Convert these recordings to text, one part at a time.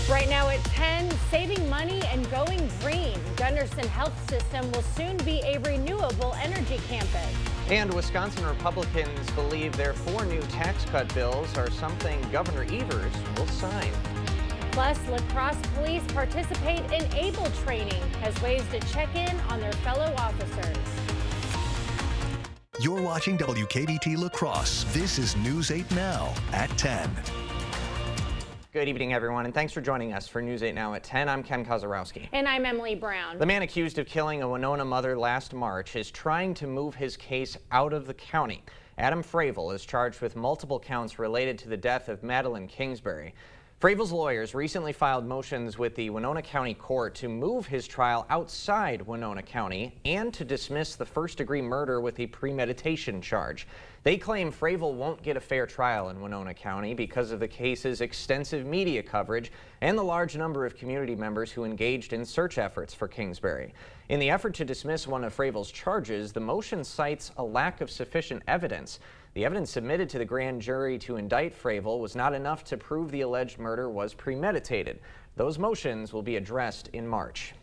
Right now at 10, saving money and going green. Gunderson Health System will soon be a renewable energy campus. And Wisconsin Republicans believe their 4 new tax cut bills are something Governor Evers will sign. Plus, La Crosse police participate in ABLE training as ways to check in on their fellow officers. You're watching WKBT La Crosse. This is News 8 Now at 10. Good evening, everyone, and thanks for joining us for News 8 Now at 10. I'm Ken Kozarowski. And I'm Emily Brown. The man accused of killing a Winona mother last March is trying to move his case out of the county. Adam Fravel is charged with multiple counts related to the death of Madeline Kingsbury. Fravel's lawyers recently filed motions with the Winona County Court to move his trial outside Winona County and to dismiss the first-degree murder with a premeditation charge. They claim Fravel won't get a fair trial in Winona County because of the case's extensive media coverage and the large number of community members who engaged in search efforts for Kingsbury. In the effort to dismiss one of Fravel's charges, the motion cites a lack of sufficient evidence. The evidence submitted to the grand jury to indict Fravel was not enough to prove the alleged murder was premeditated. Those motions will be addressed in March.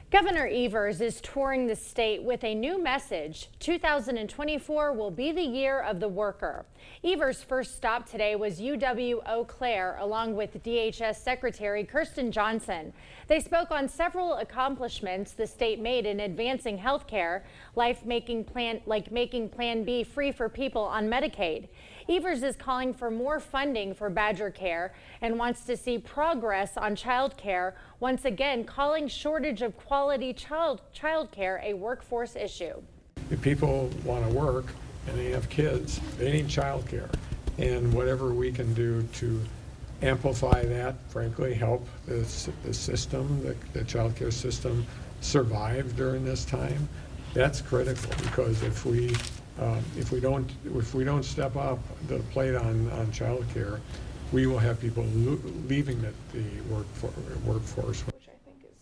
Governor Evers is touring the state with a new message. 2024 will be the year of the worker. Evers' first stop today was UW-Eau Claire, along with DHS Secretary Kirsten Johnson. They spoke on several accomplishments the state made in advancing health care, like making Plan B free for people on Medicaid. Evers is calling for more funding for Badger Care and wants to see progress on child care, once again calling shortage of quality child care a workforce issue. If people want to work and they have kids, they need child care. And whatever we can do to amplify that, frankly, help the system, the child care system survive during this time, that's critical, because if we don't step up the plate on child care, we will have people leaving the workforce. Which I think is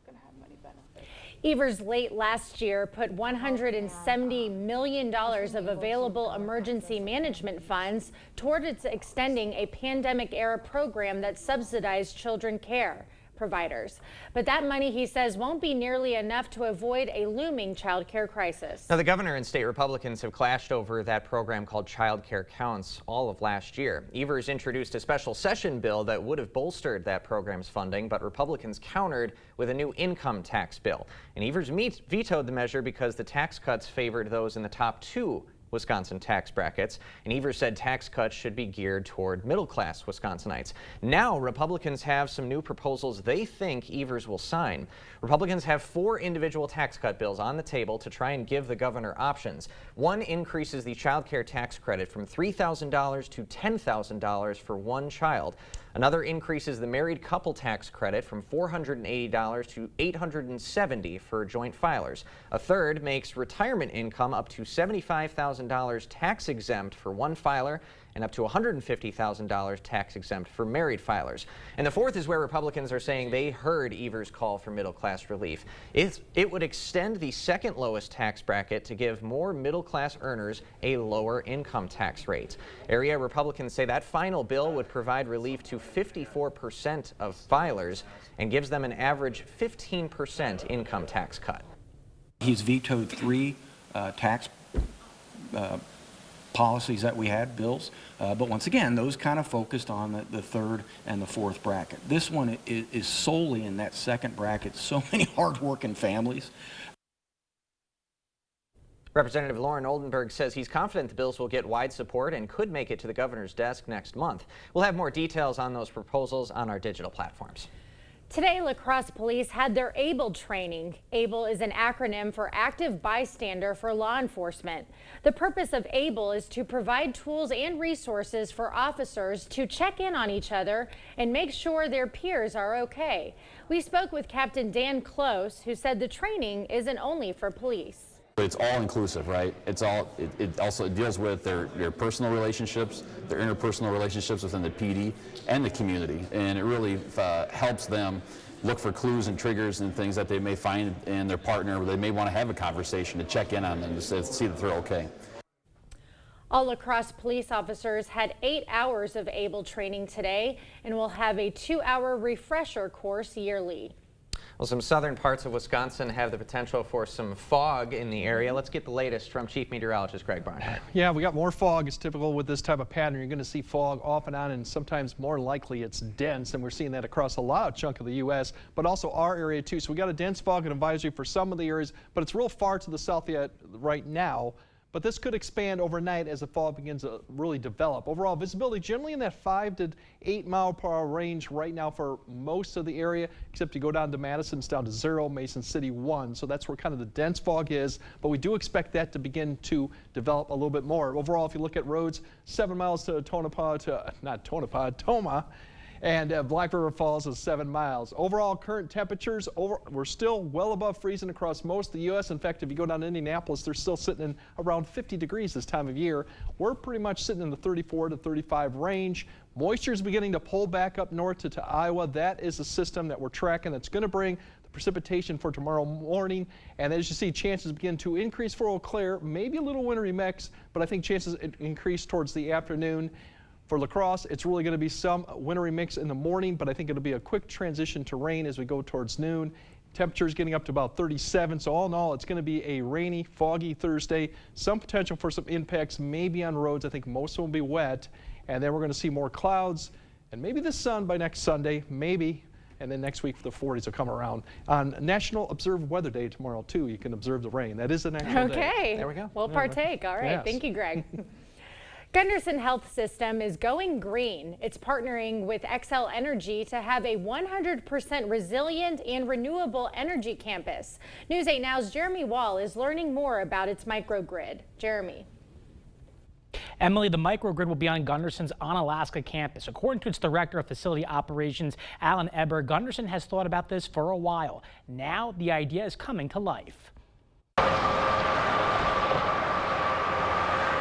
going to have many benefits. Evers late last year put $170 million of available emergency management funds toward its extending a pandemic-era program that subsidized children care providers. But that money, he says, won't be nearly enough to avoid a looming child care crisis. Now, the governor and state Republicans have clashed over that program called Child Care Counts all of last year. Evers introduced a special session bill that would have bolstered that program's funding, but Republicans countered with a new income tax bill. And Evers vetoed the measure because the tax cuts favored those in the top 2 Wisconsin tax brackets, and Evers said tax cuts should be geared toward middle-class Wisconsinites. Now, Republicans have some new proposals they think Evers will sign. Republicans have 4 individual tax cut bills on the table to try and give the governor options. One increases the child care tax credit from $3,000 to $10,000 for one child. Another increases the married couple tax credit from $480 to $870 for joint filers. A third makes retirement income up to $75,000 tax exempt for one filer and up to $150,000 tax exempt for married filers. And the fourth is where Republicans are saying they heard Evers' call for middle-class relief. It would extend the second lowest tax bracket to give more middle-class earners a lower income tax rate. Area Republicans say that final bill would provide relief to 54% of filers and gives them an average 15% income tax cut. He's vetoed 3 tax policies that we had, bills, but once again, those kind of focused on the third and the fourth bracket. This one is solely in that second bracket. So many hard-working families. Representative Lauren Oldenburg says he's confident the bills will get wide support and could make it to the governor's desk next month. We'll have more details on those proposals on our digital platforms. Today, La Crosse police had their ABLE training. ABLE is an acronym for Active Bystander for Law Enforcement. The purpose of ABLE is to provide tools and resources for officers to check in on each other and make sure their peers are okay. We spoke with Captain Dan Close, who said the training isn't only for police. It's all inclusive, right? It also deals with their personal relationships, their interpersonal relationships within the PD and the community, and it really helps them look for clues and triggers and things that they may find in their partner, where they may want to have a conversation to check in on them to see that they're okay. All La Crosse police officers had 8 hours of ABLE training today and will have a 2-hour refresher course yearly. Well, some southern parts of Wisconsin have the potential for some fog in the area. Let's get the latest from Chief Meteorologist Greg Barnhart. Yeah, we got more fog. It's typical with this type of pattern. You're going to see fog off and on, and sometimes more likely it's dense, and we're seeing that across a large chunk of the U.S., but also our area too. So we got a dense fog advisory for some of the areas, but it's real far to the south yet right now. But this could expand overnight as the fog begins to really develop. Overall visibility generally in that 5 to 8 mile per hour range right now for most of the area, except you go down to Madison, it's down to 0, Mason City 1. So that's where kind of the dense fog is, but we do expect that to begin to develop a little bit more. Overall, if you look at roads, 7 miles to Tomah, and Black River Falls is 7 miles. Overall current temperatures, we're still well above freezing across most of the U.S. In fact, if you go down to Indianapolis, they're still sitting in around 50 degrees this time of year. We're pretty much sitting in the 34 to 35 range. Moisture is beginning to pull back up north to Iowa. That is a system that we're tracking that's going to bring the precipitation for tomorrow morning. And as you see, chances begin to increase for Eau Claire, maybe a little wintry mix, but I think chances increase towards the afternoon. For La Crosse, it's really going to be some wintry mix in the morning, but I think it'll be a quick transition to rain as we go towards noon. Temperatures getting up to about 37, so all in all, it's going to be a rainy, foggy Thursday. Some potential for some impacts maybe on roads. I think most of them will be wet, and then we're going to see more clouds and maybe the sun by next Sunday, maybe. And then next week the 40s will come around. On National Observed Weather Day tomorrow, too, you can observe the rain. That is an actual day. Okay, There we go. We'll partake. All right, Yes. Thank you, Greg. Gunderson Health System is going green. It's partnering with Xcel Energy to have a 100% resilient and renewable energy campus. News 8 Now's Jeremy Wall is learning more about its microgrid. Jeremy. Emily, the microgrid will be on Gunderson's Onalaska campus. According to its director of facility operations, Alan Eber, Gunderson has thought about this for a while. Now the idea is coming to life.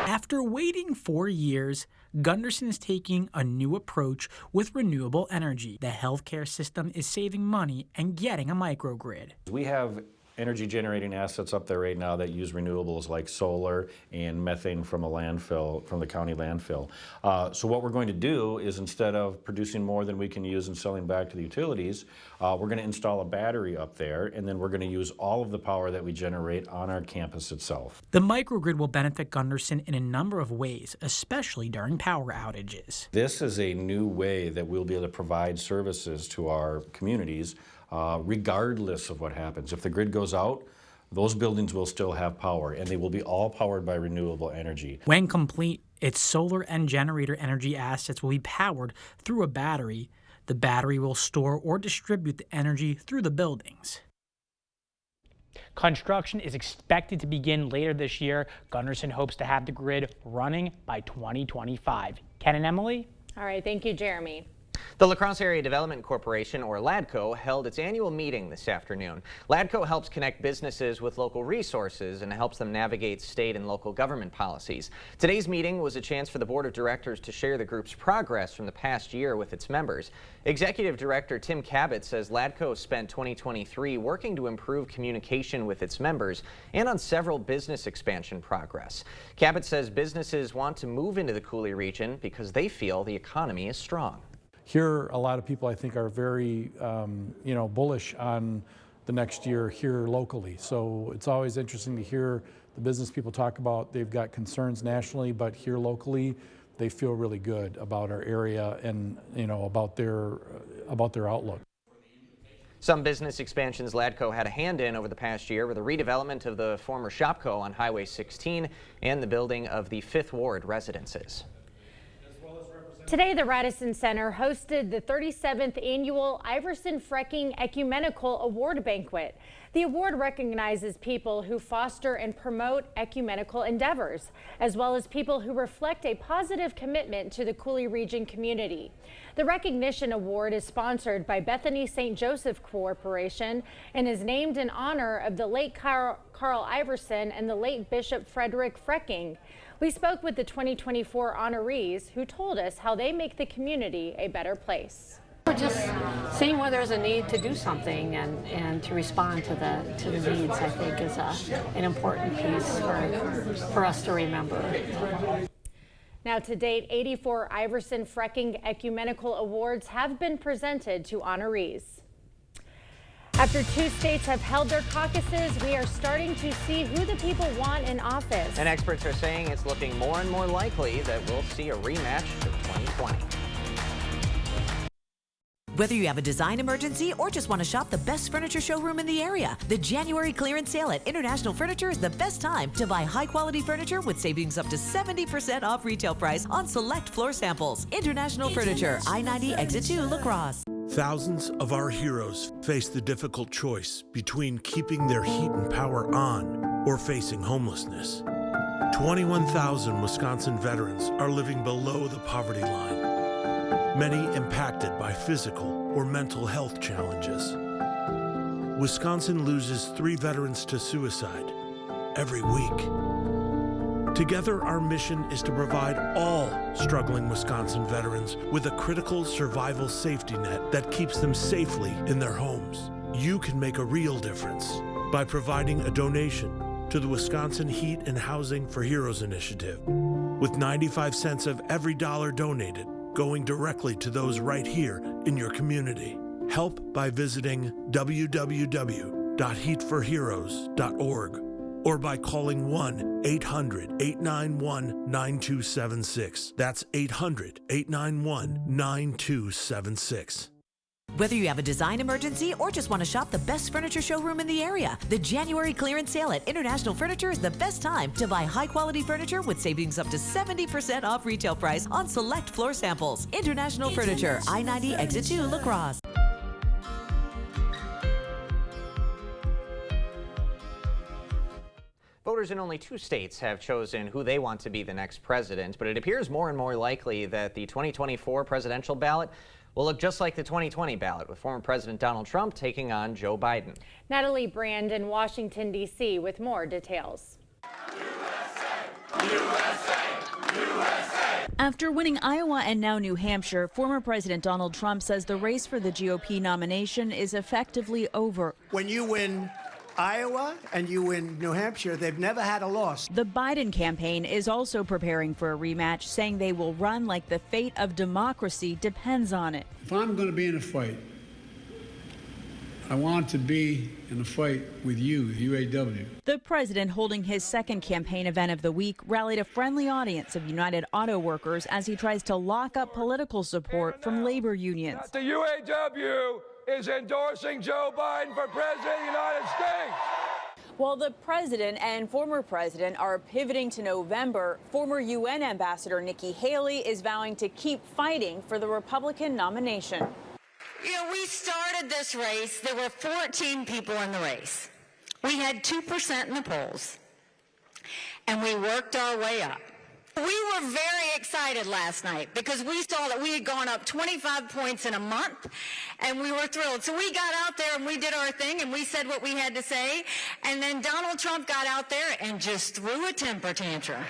After waiting 4 years, Gunderson is taking a new approach with renewable energy. The healthcare system is saving money and getting a microgrid. We have energy generating assets up there right now that use renewables like solar and methane from a landfill, from the county landfill. So what we're going to do is, instead of producing more than we can use and selling back to the utilities, we're going to install a battery up there, and then we're going to use all of the power that we generate on our campus itself. The microgrid will benefit Gunderson in a number of ways, especially during power outages. This is a new way that we'll be able to provide services to our communities regardless of what happens. If the grid goes out, those buildings will still have power, and they will be all powered by renewable energy. When complete, its solar and generator energy assets will be powered through a battery. The battery will store or distribute the energy through the buildings. Construction is expected to begin later this year. Gunderson hopes to have the grid running by 2025. Ken and Emily? All right, thank you, Jeremy. The La Crosse Area Development Corporation, or LADCO, held its annual meeting this afternoon. LADCO helps connect businesses with local resources and helps them navigate state and local government policies. Today's meeting was a chance for the board of directors to share the group's progress from the past year with its members. Executive Director Tim Cabot says LADCO spent 2023 working to improve communication with its members and on several business expansion progress. Cabot says businesses want to move into the Coulee region because they feel the economy is strong. Here, a lot of people I think are very, bullish on the next year here locally. So it's always interesting to hear the business people talk about. They've got concerns nationally, but here locally, they feel really good about our area and about their outlook. Some business expansions LADCO had a hand in over the past year were the redevelopment of the former Shopko on Highway 16 and the building of the 5th Ward residences. Today, the Radisson Center hosted the 37th annual Iverson Frecking Ecumenical Award Banquet. The award recognizes people who foster and promote ecumenical endeavors, as well as people who reflect a positive commitment to the Coulee region community. The recognition award is sponsored by Bethany St. Joseph Corporation and is named in honor of the late Carl Iverson and the late Bishop Frederick Frecking. We spoke with the 2024 honorees who told us how they make the community a better place. We're just seeing where there's a need to do something and to respond to the needs, I think, is an important piece for us to remember. Now, to date, 84 Iverson Fracking Ecumenical Awards have been presented to honorees. After 2 states have held their caucuses, we are starting to see who the people want in office. And experts are saying it's looking more and more likely that we'll see a rematch of 2020. Whether you have a design emergency or just want to shop the best furniture showroom in the area, the January clearance sale at International Furniture is the best time to buy high-quality furniture with savings up to 70% off retail price on select floor samples. International Furniture, I-90 Exit 2, La Crosse. Thousands of our heroes face the difficult choice between keeping their heat and power on or facing homelessness. 21,000 Wisconsin veterans are living below the poverty line, many impacted by physical or mental health challenges. Wisconsin loses 3 veterans to suicide every week. Together, our mission is to provide all struggling Wisconsin veterans with a critical survival safety net that keeps them safely in their homes. You can make a real difference by providing a donation to the Wisconsin Heat and Housing for Heroes initiative, with 95 cents of every dollar donated going directly to those right here in your community. Help by visiting www.heatforheroes.org or by calling 1-800-891-9276. That's 800-891-9276. Whether you have a design emergency or just want to shop the best furniture showroom in the area, the January clearance sale at International Furniture is the best time to buy high-quality furniture with savings up to 70% off retail price on select floor samples. International Furniture, I-90 Exit 2, La Crosse. Voters in only 2 states have chosen who they want to be the next president, but it appears more and more likely that the 2024 presidential ballot will look just like the 2020 ballot, with former President Donald Trump taking on Joe Biden. Natalie Brand in Washington, D.C. with more details. After winning Iowa and now New Hampshire, former President Donald Trump says the race for the GOP nomination is effectively over. When you win Iowa and you win New Hampshire, they've never had a loss. The Biden campaign is also preparing for a rematch, saying they will run like the fate of democracy depends on it. If I'm going to be in a fight, I want to be in a fight with you, the UAW. The president, holding his second campaign event of the week, rallied a friendly audience of United Auto Workers as he tries to lock up political support from labor unions. The UAW is endorsing Joe Biden for President of the United States. While the president and former president are pivoting to November, former UN Ambassador Nikki Haley is vowing to keep fighting for the Republican nomination. You know, we started this race, there were 14 people in the race. We had 2% in the polls, and we worked our way up. We were very excited last night because we saw that we had gone up 25 points in a month, and we were thrilled. So we got out there and we did our thing and we said what we had to say, and then Donald Trump got out there and just threw a temper tantrum.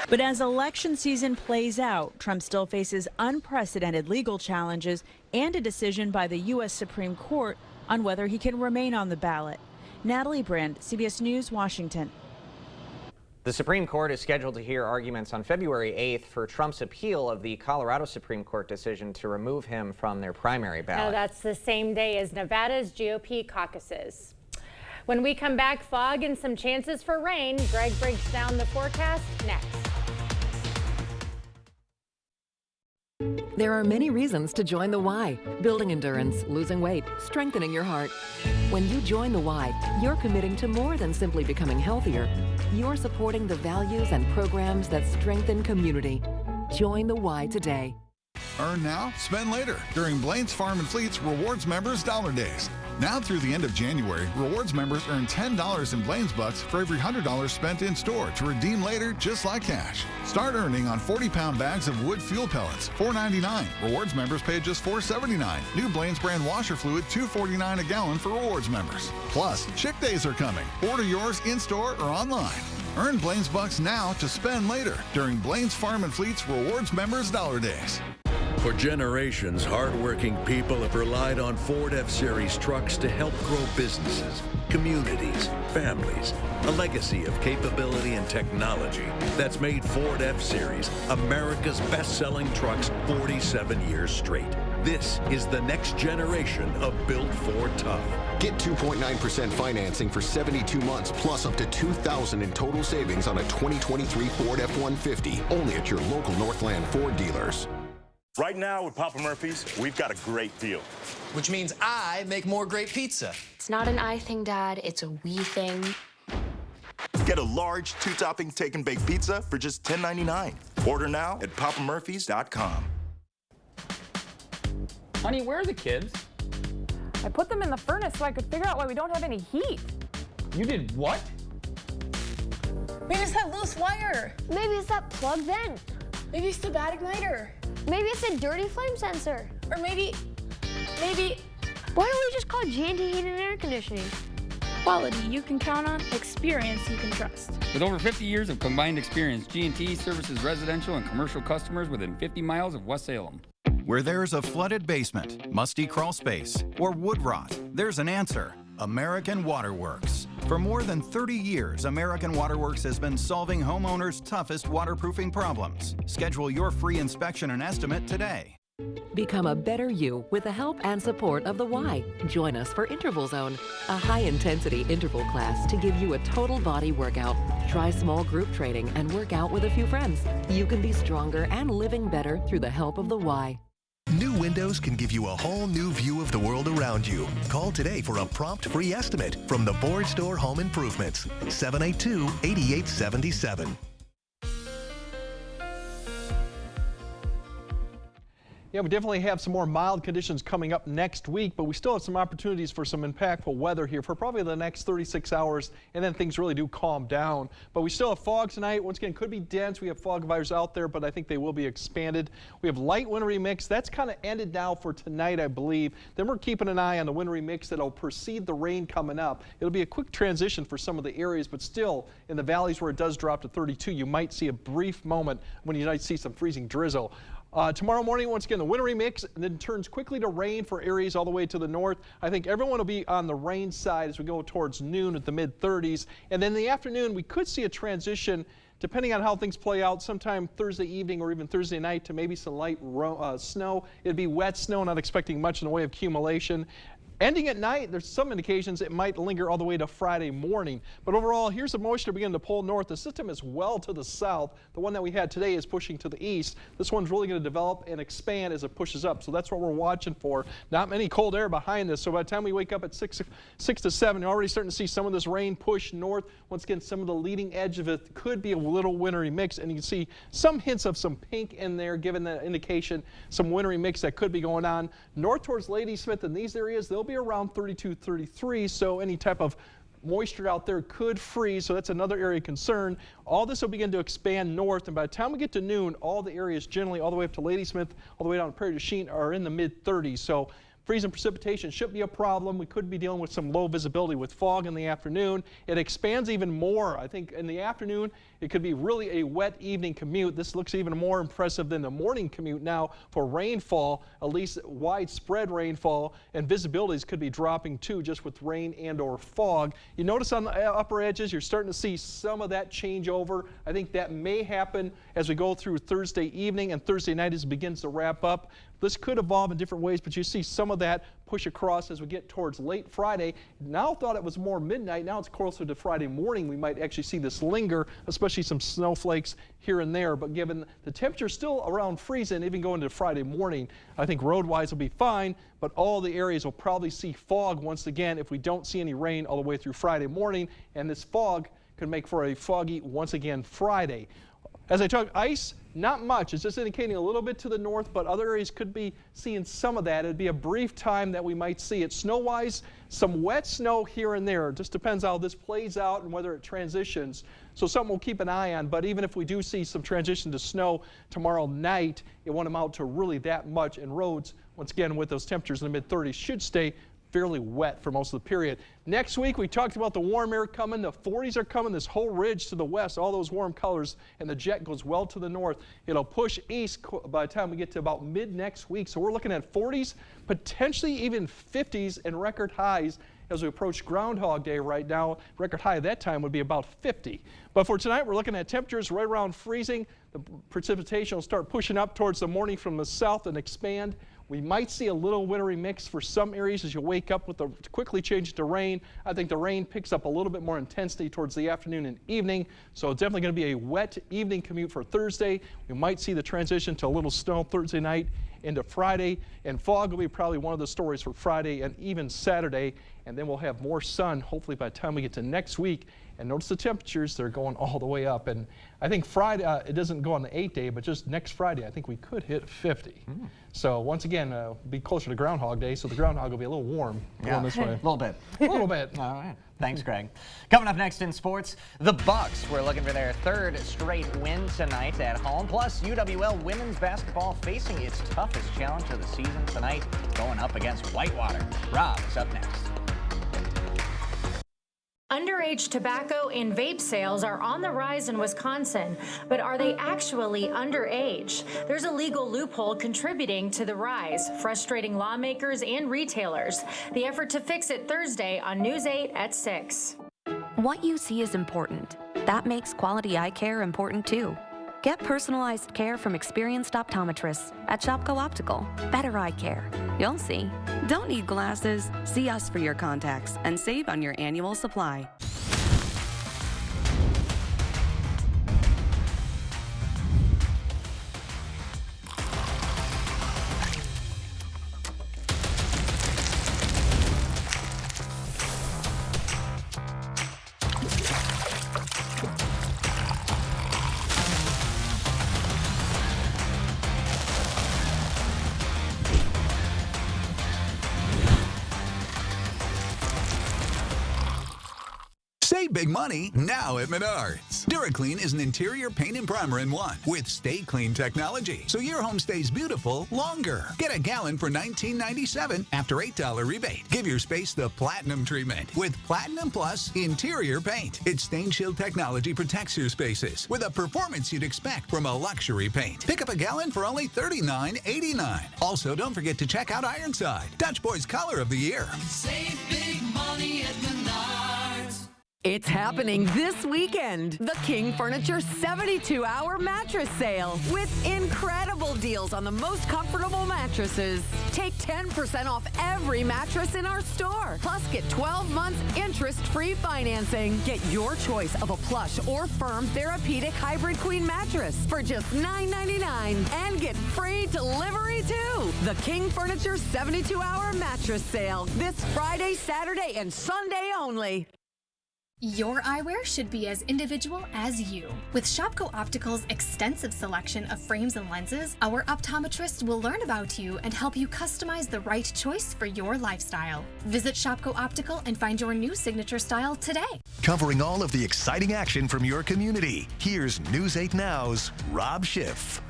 But as election season plays out, Trump still faces unprecedented legal challenges and a decision by the U.S. Supreme Court on whether he can remain on the ballot. Natalie Brand, CBS News, Washington. The Supreme Court is scheduled to hear arguments on February 8th for Trump's appeal of the Colorado Supreme Court decision to remove him from their primary ballot. Now, that's the same day as Nevada's GOP caucuses. When we come back, fog and some chances for rain. Greg breaks down the forecast next. There are many reasons to join the Y. Building endurance, losing weight, strengthening your heart. When you join the Y, you're committing to more than simply becoming healthier. You're supporting the values and programs that strengthen community. Join the Y today. Earn now, spend later during Blaine's Farm and Fleet's Rewards Members Dollar Days. Now through the end of January, Rewards members earn $10 in Blaine's Bucks for every $100 spent in store to redeem later just like cash. Start earning on 40-pound bags of wood fuel pellets, $4.99. Rewards members pay just $4.79. New Blaine's brand washer fluid, $2.49 a gallon for Rewards members. Plus, Chick Days are coming. Order yours in-store or online. Earn Blaine's Bucks now to spend later during Blaine's Farm and Fleet's Rewards Members Dollar Days. For generations, hardworking people have relied on Ford F-Series trucks to help grow businesses, communities, families. A legacy of capability and technology that's made Ford F-Series America's best-selling trucks 47 years straight. This is the next generation of Built Ford Tough. Get 2.9% financing for 72 months, plus up to $2,000 in total savings on a 2023 Ford F-150, only at your local Northland Ford dealers. Right now with Papa Murphy's, we've got a great deal. Which means I make more great pizza. It's not an I thing, Dad. It's a we thing. Get a large 2-topping take and bake pizza for just $10.99. Order now at papamurphys.com. Honey, where are the kids? I put them in the furnace so I could figure out why we don't have any heat. You did what? Maybe it's that loose wire. Maybe it's that plug vent. Maybe it's the bad igniter. Maybe it's a dirty flame sensor. Or maybe... Why don't we just call G&T Heating and Air Conditioning? Quality you can count on, experience you can trust. With over 50 years of combined experience, G&T services residential and commercial customers within 50 miles of West Salem. Where there's a flooded basement, musty crawl space, or wood rot, there's an answer. American Waterworks. For more than 30 years, American Waterworks has been solving homeowners' toughest waterproofing problems. Schedule your free inspection and estimate today. Become a better you with the help and support of the Y. Join us for Interval Zone, a high-intensity interval class to give you a total body workout. Try small group training and work out with a few friends. You can be stronger and living better through the help of the Y. New windows can give you a whole new view of the world around you. Call today for a prompt free estimate from the Board Store Home Improvements, 782-8877. Yeah, we definitely have some more mild conditions coming up next week, but we still have some opportunities for some impactful weather here for probably the next 36 hours, and then things really do calm down. But we still have fog tonight. Once again, could be dense. We have fog fires out there, but I think they will be expanded. We have light wintry mix. That's kind of ended now for tonight, I believe. Then we're keeping an eye on the wintry mix that'll precede the rain coming up. It'll be a quick transition for some of the areas, but still in the valleys where it does drop to 32, you might see a brief moment when you might see some freezing drizzle. Tomorrow morning, once again, the wintry mix, and then turns quickly to rain for areas all the way to the north. I think everyone will be on the rain side as we go towards noon at the mid-30s. And then in the afternoon, we could see a transition, depending on how things play out, sometime Thursday evening or even Thursday night, to maybe some light snow. It'd be wet snow, not expecting much in the way of accumulation. Ending at night, there's some indications it might linger all the way to Friday morning. But overall, here's the moisture beginning to pull north. The system is well to the south. The one that we had today is pushing to the east. This one's really going to develop and expand as it pushes up. So that's what we're watching for. Not many cold air behind this. So by the time we wake up at 6 to 7, you're already starting to see some of this rain push north. Once again, some of the leading edge of it could be a little wintry mix. And you can see some hints of some pink in there, giving that indication some wintry mix that could be going on. North towards Ladysmith and these areas, they'll be around 32, 33, so any type of moisture out there could freeze, so that's another area of concern. All this will begin to expand north, and by the time we get to noon, all the areas generally all the way up to Ladysmith, all the way down to Prairie du Chien are in the mid-30s. So freezing precipitation shouldn't be a problem. We could be dealing with some low visibility with fog in the afternoon. It expands even more. I think in the afternoon, it could be really a wet evening commute. This looks even more impressive than the morning commute now for rainfall, at least widespread rainfall, and visibilities could be dropping too just with rain and or fog. You notice on the upper edges, you're starting to see some of that change over. I think that may happen as we go through Thursday evening and Thursday night as it begins to wrap up. This could evolve in different ways, but you see some of that push across as we get towards late Friday. Now thought it was more midnight. Now it's closer to Friday morning. We might actually see this linger, especially some snowflakes here and there. But given the temperature still around freezing, even going into Friday morning, I think road-wise will be fine. But all the areas will probably see fog once again if we don't see any rain all the way through Friday morning. And this fog could make for a foggy, once again, Friday. As I talk ice, not much. It's just indicating a little bit to the north, but other areas could be seeing some of that. It'd be a brief time that we might see it. Snow-wise, some wet snow here and there. It just depends how this plays out and whether it transitions. So something we'll keep an eye on. But even if we do see some transition to snow tomorrow night, it won't amount to really that much. And roads, once again, with those temperatures in the mid-30s, should stay fairly wet for most of the period. Next week, we talked about the warm air coming. The 40s are coming. This whole ridge to the west, all those warm colors, and the jet goes well to the north. It'll push east by the time we get to about mid next week. So we're looking at 40s, potentially even 50s and record highs as we approach Groundhog Day right now. Record high at that time would be about 50. But for tonight, we're looking at temperatures right around freezing. The precipitation will start pushing up towards the morning from the south and expand. We might see a little wintry mix for some areas as you wake up with the quickly change to rain. I think the rain picks up a little bit more intensity towards the afternoon and evening. So it's definitely going to be a wet evening commute for Thursday. We might see the transition to a little snow Thursday night into Friday, and fog will be probably one of the stories for Friday and even Saturday. And then we'll have more sun hopefully by the time we get to next week. And notice the temperatures, they're going all the way up. And I think Friday, it doesn't go on the 8th day, but just next Friday, I think we could hit 50. So once again, be closer to Groundhog Day, so the groundhog will be a little warm going this way. A little bit. A little bit. All right. Thanks, Greg. Coming up next in sports, the Bucks. We're looking for their third straight win tonight at home. Plus, UWL women's basketball facing its toughest challenge of the season tonight, going up against Whitewater. Rob is up next. Underage tobacco and vape sales are on the rise in Wisconsin, but are they actually underage? There's a legal loophole contributing to the rise, frustrating lawmakers and retailers. The effort to fix it Thursday on News 8 at 6. What you see is important. That makes quality eye care important too. Get personalized care from experienced optometrists at Shopko Optical. Better eye care. You'll see. Don't need glasses. See us for your contacts and save on your annual supply. Save big money now at Menards. DuraClean is an interior paint and primer in one with Stay Clean technology, so your home stays beautiful longer. Get a gallon for $19.97 after $8 rebate. Give your space the Platinum treatment with Platinum Plus interior paint. Its stain shield technology protects your spaces with a performance you'd expect from a luxury paint. Pick up a gallon for only $39.89. Also, don't forget to check out Ironside, Dutch Boy's color of the year. Save big money at Menards. It's happening this weekend. The King Furniture 72-hour mattress sale with incredible deals on the most comfortable mattresses. Take 10% off every mattress in our store. Plus, get 12 months interest-free financing. Get your choice of a plush or firm Therapeutic Hybrid Queen mattress for just $9.99 and get free delivery too. The King Furniture 72-hour mattress sale this Friday, Saturday, and Sunday only. Your eyewear should be as individual as you. With Shopko Optical's extensive selection of frames and lenses, our optometrists will learn about you and help you customize the right choice for your lifestyle. Visit Shopko Optical and find your new signature style today. Covering all of the exciting action from your community, here's News 8 Now's Rob Schiff.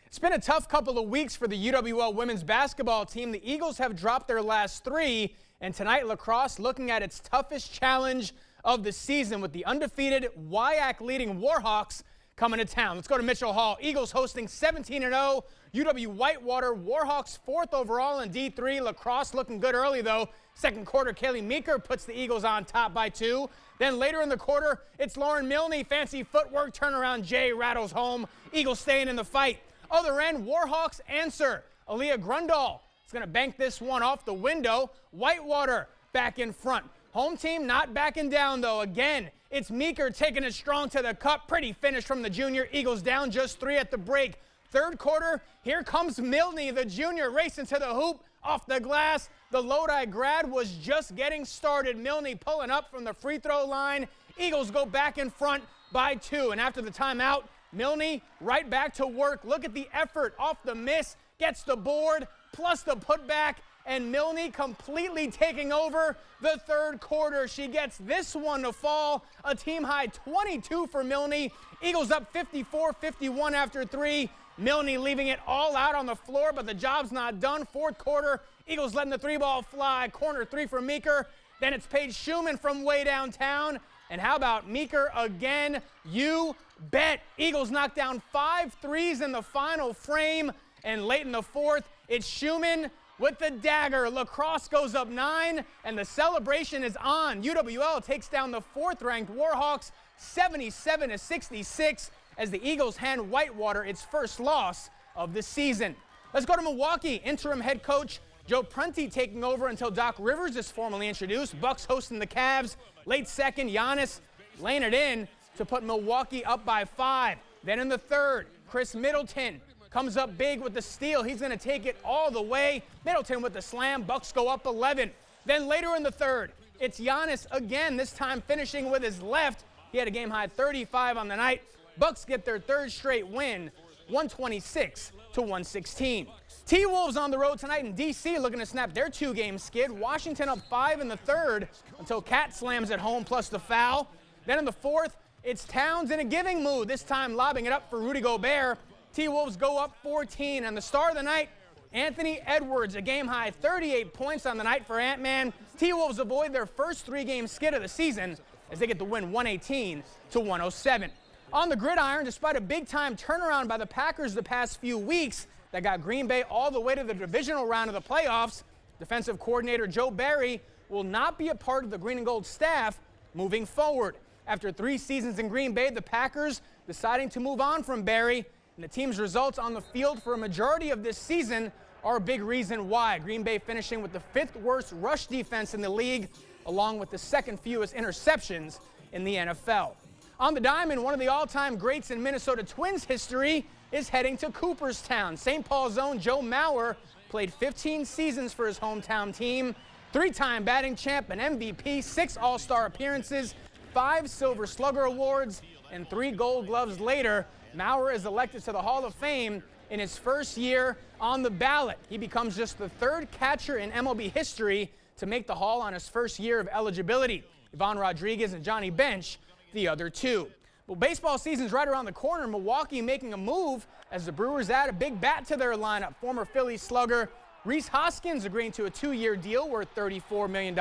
It's been a tough couple of weeks for the UWL women's basketball team. The Eagles have dropped their last 3. And tonight, lacrosse looking at its toughest challenge of the season with the undefeated WIAC leading Warhawks coming to town. Let's go to Mitchell Hall. Eagles hosting 17-0. UW Whitewater. Warhawks 4th overall in D3. Lacrosse looking good early, though. Second quarter, Kaylee Meeker puts the Eagles on top by 2. Then later in the quarter, it's Lauren Milne. Fancy footwork. Turnaround Jay rattles home. Eagles staying in the fight. Other end, Warhawks answer. Aaliyah Grundall is going to bank this one off the window. Whitewater back in front. Home team not backing down, though. Again, it's Meeker taking it strong to the cup. Pretty finish from the junior. Eagles down just 3 at the break. Third quarter, here comes Milne, the junior, racing to the hoop. Off the glass. The Lodi grad was just getting started. Milne pulling up from the free throw line. Eagles go back in front by 2. And after the timeout, Milne right back to work. Look at the effort off the miss. Gets the board, plus the putback, and Milne completely taking over the third quarter. She gets this one to fall. A team high 22 for Milne. Eagles up 54-51 after 3. Milne leaving it all out on the floor, but the job's not done. Fourth quarter, Eagles letting the three ball fly. Corner three for Meeker. Then it's Paige Schumann from way downtown. And how about Meeker again? You bet. Eagles knock down 5 threes in the final frame. And late in the fourth, it's Schumann with the dagger. Lacrosse goes up 9, and the celebration is on. UWL takes down the 4th-ranked Warhawks 77-66 as the Eagles hand Whitewater its first loss of the season. Let's go to Milwaukee. Interim head coach Joe Prunty taking over until Doc Rivers is formally introduced. Bucks hosting the Cavs. Late second, Giannis laying it in to put Milwaukee up by 5. Then in the third, Chris Middleton comes up big with the steal. He's going to take it all the way. Middleton with the slam. Bucks go up 11. Then later in the third, it's Giannis again, this time finishing with his left. He had a game-high 35 on the night. Bucks get their 3rd straight win, 126-116. T-Wolves on the road tonight in D.C. looking to snap their 2-game skid. Washington up 5 in the third until Cat slams at home plus the foul. Then in the fourth, it's Towns in a giving mood, this time lobbing it up for Rudy Gobert. T-Wolves go up 14, and the star of the night, Anthony Edwards, a game-high 38 points on the night for Ant-Man. T-Wolves avoid their first 3-game skid of the season as they get the win 118-107. On the gridiron, despite a big-time turnaround by the Packers the past few weeks that got Green Bay all the way to the divisional round of the playoffs, defensive coordinator Joe Barry will not be a part of the Green and Gold staff moving forward. After 3 seasons in Green Bay, the Packers deciding to move on from Barry, and the team's results on the field for a majority of this season are a big reason why. Green Bay finishing with the 5th worst rush defense in the league, along with the 2nd fewest interceptions in the NFL. On the diamond, one of the all-time greats in Minnesota Twins history is heading to Cooperstown. St. Paul's own Joe Mauer played 15 seasons for his hometown team, 3-time batting champ and MVP, 6 All-Star appearances, 5 Silver Slugger Awards, and 3 Gold Gloves later, Mauer is elected to the Hall of Fame in his first year on the ballot. He becomes just the 3rd catcher in MLB history to make the Hall on his first year of eligibility. Ivan Rodriguez and Johnny Bench, the other 2. Well, baseball season's right around the corner. Milwaukee making a move as the Brewers add a big bat to their lineup. Former Phillies slugger Rhys Hoskins agreeing to a 2-year deal worth $34 million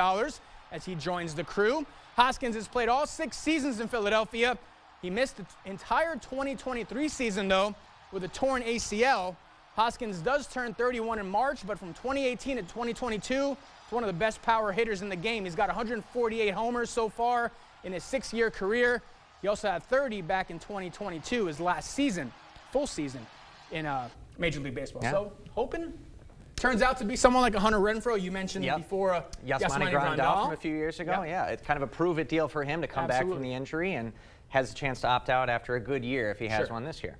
as he joins the crew. Hoskins has played all 6 seasons in Philadelphia. He missed the entire 2023 season, though, with a torn ACL. Hoskins does turn 31 in March, but from 2018 to 2022, he's one of the best power hitters in the game. He's got 148 homers so far in his 6-year career. He also had 30 back in 2022, his last season, full season in Major League Baseball. Yeah. So hoping turns out to be someone like a Hunter Renfroe. You mentioned before Yasmani Grandal from a few years ago. Yeah, it's kind of a prove-it deal for him to come back from the injury and has a chance to opt out after a good year if he has one this year.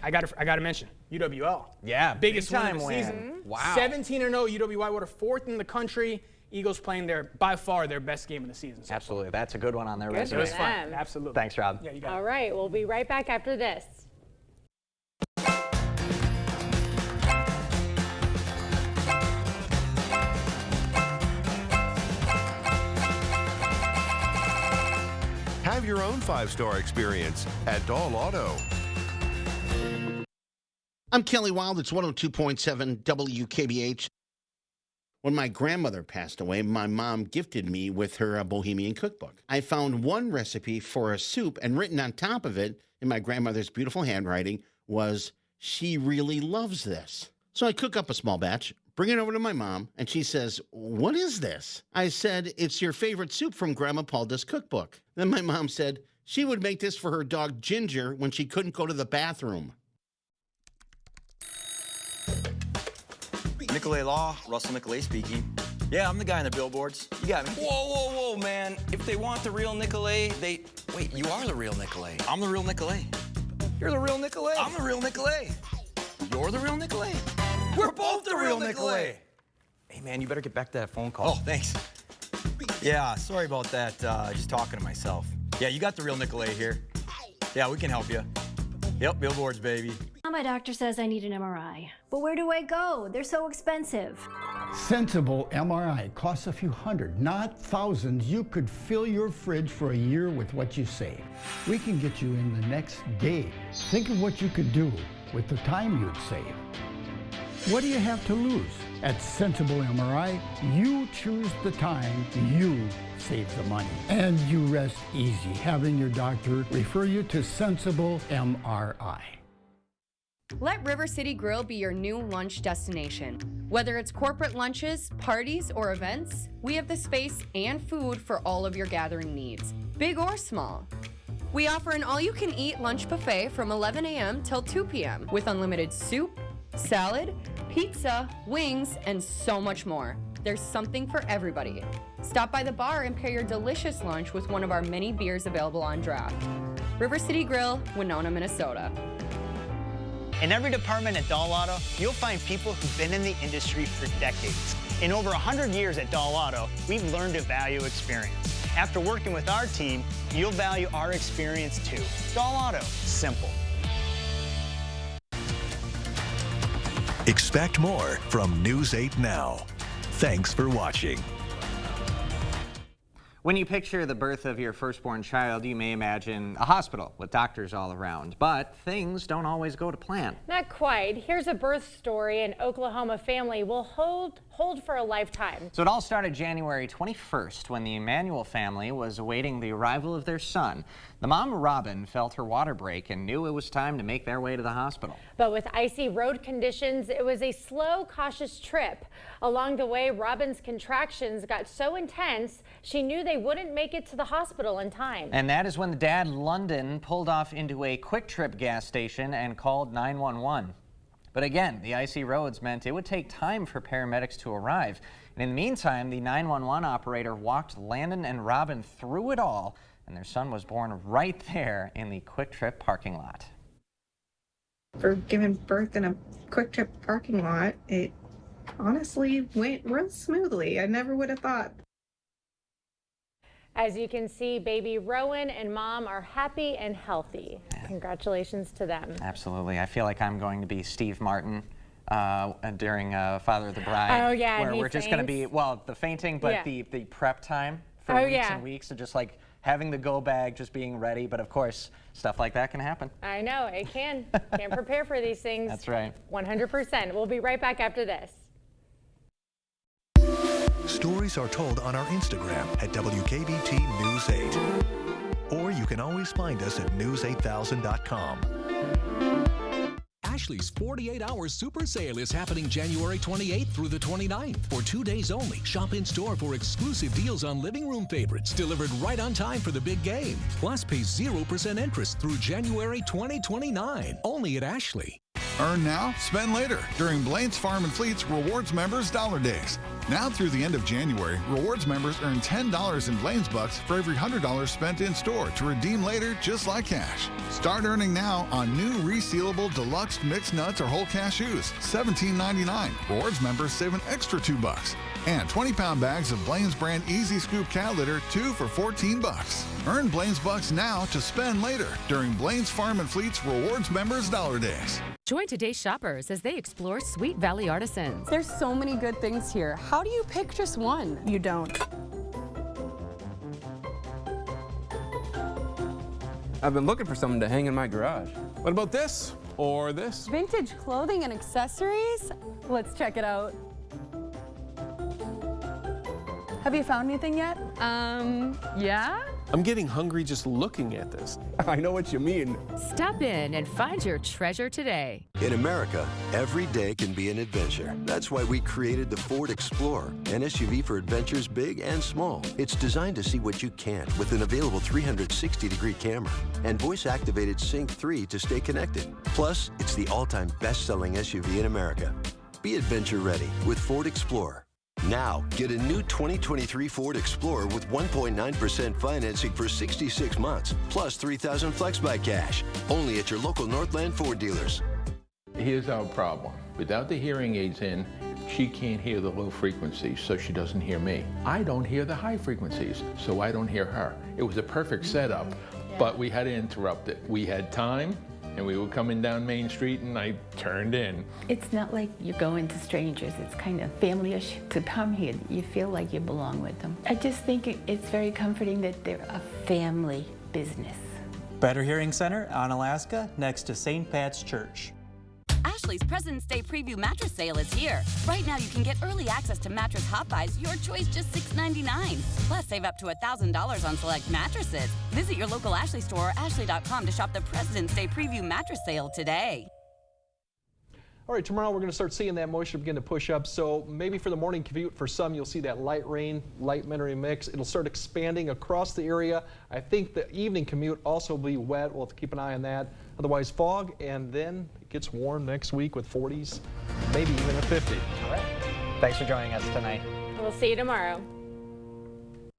I got to mention UWL. Yeah, biggest win of the season. Wow. 17-0 UW Whitewater, 4th in the country. Eagles playing by far their best game of the season. Absolutely, that's a good one on their resume. It was fun. Absolutely. Thanks, Rob. Yeah, you got it. All right, we'll be right back after this. Have your own 5-star experience at Dahl Auto. I'm Kelly Wild. It's 102.7 WKBH. When my grandmother passed away, my mom gifted me with her Bohemian cookbook. I found one recipe for a soup, and written on top of it, in my grandmother's beautiful handwriting, was, "She really loves this." So I cook up a small batch, bring it over to my mom, and she says, "What is this?" I said, "It's your favorite soup from Grandma Palda's cookbook." Then my mom said she would make this for her dog Ginger when she couldn't go to the bathroom. Nicolay Law, Russell Nicolay speaking. Yeah, I'm the guy on the billboards. You got me. Whoa, whoa, whoa, man. If they want the real Nicolay, Wait, you are the real Nicolay. I'm the real Nicolay. You're the real Nicolay. I'm the real Nicolay. You're the real Nicolay. We're both the real Nicolay. Hey, man, you better get back to that phone call. Oh, thanks. Yeah, sorry about that. Just talking to myself. Yeah, you got the real Nicolay here. Yeah, we can help you. Yep, billboards, baby. My doctor says I need an MRI. But where do I go? They're so expensive. Sensible MRI costs a few hundred, not thousands. You could fill your fridge for a year with what you save. We can get you in the next day. Think of what you could do with the time you'd save. What do you have to lose? At Sensible MRI, you choose the time, you save the money. And you rest easy having your doctor refer you to Sensible MRI. Let River City Grill be your new lunch destination. Whether it's corporate lunches, parties, or events, we have the space and food for all of your gathering needs, big or small. We offer an all-you-can-eat lunch buffet from 11 a.m. till 2 p.m. with unlimited soup, salad, pizza, wings, and so much more. There's something for everybody. Stop by the bar and pair your delicious lunch with one of our many beers available on draft. River City Grill, Winona, Minnesota. In every department at Dahl Auto, you'll find people who've been in the industry for decades. In over 100 years at Dahl Auto, we've learned to value experience. After working with our team, you'll value our experience too. Dahl Auto, simple. Expect more from News 8 Now. Thanks for watching. When you picture the birth of your firstborn child, you may imagine a hospital with doctors all around, but things don't always go to plan. Not quite. Here's a birth story an Oklahoma family will hold for a lifetime. So it all started January 21st when the Emanuel family was awaiting the arrival of their son. The mom, Robin, felt her water break and knew it was time to make their way to the hospital. But with icy road conditions, it was a slow, cautious trip. Along the way, Robin's contractions got so intense, she knew they wouldn't make it to the hospital in time. And that is when the dad, London, pulled off into a Quick Trip gas station and called 911. But again, the icy roads meant it would take time for paramedics to arrive. And in the meantime, the 911 operator walked Landon and Robin through it all, and their son was born right there in the Quick Trip parking lot. For giving birth in a Quick Trip parking lot, it honestly went real smoothly. I never would have thought. As you can see, baby Rowan and mom are happy and healthy. Congratulations to them. Absolutely. I feel like I'm going to be Steve Martin during Father of the Bride. Oh, yeah, where and we're just going to be, well, the fainting, but the prep time for weeks and weeks of just like having the go bag, just being ready. But of course, stuff like that can happen. I know, it can. Can't prepare for these things. That's right. 100%. We'll be right back after this. Stories are told on our Instagram at WKBT News 8. Or you can always find us at news8000.com. Ashley's 48-hour super sale is happening January 28th through the 29th. For 2 days only, shop in store for exclusive deals on living room favorites delivered right on time for the big game. Plus, pay 0% interest through January 2029. Only at Ashley. Earn now, spend later during Blaine's Farm and Fleet's Rewards Members Dollar Days. Now through the end of January, Rewards members earn $10 in Blaine's Bucks for every $100 spent in store to redeem later just like cash. Start earning now on new resealable deluxe mixed nuts or whole cashews, $17.99. Rewards members save an extra $2. And 20-pound bags of Blaine's brand Easy Scoop cow litter, 2 for $14. Earn Blaine's Bucks now to spend later during Blaine's Farm and Fleet's Rewards Members Dollar Days. Join today's shoppers as they explore Sweet Valley Artisans. There's so many good things here. How do you pick just one? You don't. I've been looking for something to hang in my garage. What about this? Or this? Vintage clothing and accessories? Let's check it out. Have you found anything yet? Yeah? I'm getting hungry just looking at this. I know what you mean. Stop in and find your treasure today. In America, every day can be an adventure. That's why we created the Ford Explorer, an SUV for adventures big and small. It's designed to see what you can't with an available 360-degree camera and voice-activated Sync 3 to stay connected. Plus, it's the all-time best-selling SUV in America. Be adventure ready with Ford Explorer. Now, get a new 2023 Ford Explorer with 1.9% financing for 66 months, plus $3,000 FlexBuy cash. Only at your local Northland Ford dealers. Here's our problem. Without the hearing aids in, she can't hear the low frequencies, so she doesn't hear me. I don't hear the high frequencies, so I don't hear her. It was a perfect setup, but we had to interrupt it. We had time, and we were coming down Main Street, and I turned in. It's not like you're going to strangers. It's kind of family-ish. To come here, you feel like you belong with them. I just think it's very comforting that they're a family business. Better Hearing Center on Alaska, next to St. Pat's Church. Ashley's President's Day Preview Mattress Sale is here. Right now, you can get early access to Mattress Hot Buys, your choice, just $6.99. Plus, save up to $1,000 on select mattresses. Visit your local Ashley store or ashley.com to shop the President's Day Preview Mattress Sale today. All right, tomorrow we're going to start seeing that moisture begin to push up. So maybe for the morning commute, for some, you'll see that light rain, light wintry mix. It'll start expanding across the area. I think the evening commute also will be wet. We'll have to keep an eye on that. Otherwise, fog, and then it gets warm next week with 40s, maybe even a 50. All right. Thanks for joining us tonight. We'll see you tomorrow.